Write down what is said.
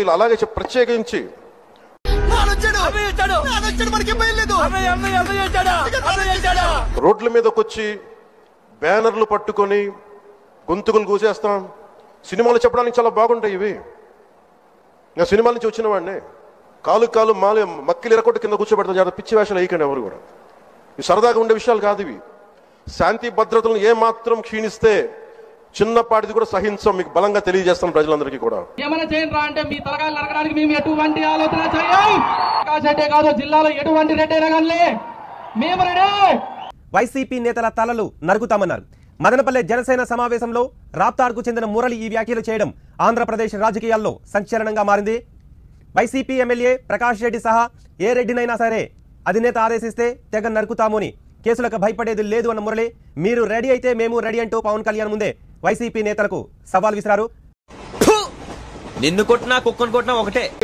అలాగే ప్రత్యేకించి రోడ్ల మీదకి వచ్చి బ్యానర్లు పట్టుకొని గొంతుకులు కూసేస్తాం. సినిమాలు చెప్పడానికి చాలా బాగుంటాయి ఇవి. నేను సినిమాల నుంచి వచ్చిన వాడిని. కాలు మాలి మక్కిలు ఎరకొట్టు కింద కూర్చోబెడతాం. చాలా పిచ్చి వేషాలు వేయకండి ఎవరు కూడా. ఇవి సరదాగా ఉండే విషయాలు కాదు ఇవి. శాంతి భద్రతలను ఏమాత్రం క్షీణిస్తే చిన్నపాటిది కూడా సహించాం. మీకు బలంగా తెలియజేస్తాం ప్రజలందరికీ కూడా. ఏమైనా చేయండి అంటే మీ తలకాయలు నరకడానికి మేము ఎటువంటి ఆలోచన చేయం. రెడ్డే కాదు, జిల్లాలో ఎటువంటి రెడ్డైనా కానీ మేము రెడీ. వైసీపీ నేతల తలలు నరుకుతామన్నారు. మదనపల్లె జనసేన సమావేశంలో రాప్తాడ్కు చెందిన మురళి ఈ వ్యాఖ్యలు చేయడం ఆంధ్రప్రదేశ్ రాజకీయాల్లో సంచలనంగా మారింది. వైసీపీ ఎమ్మెల్యే ప్రకాష్ రెడ్డి సహా ఏ రెడ్డినైనా సరే అధినేత ఆదేశిస్తే తెగ నరుకుతామని, కేసులకు భయపడేది లేదు అన్న మురళి, మీరు రెడీ అయితే మేము రెడీ అంటూ పవన్ కళ్యాణ్ ముందే వైసీపీ నేతలకు సవాల్ విసిరారు. నిన్ను కొట్టినా కుక్కను కొట్టినా ఒకటే.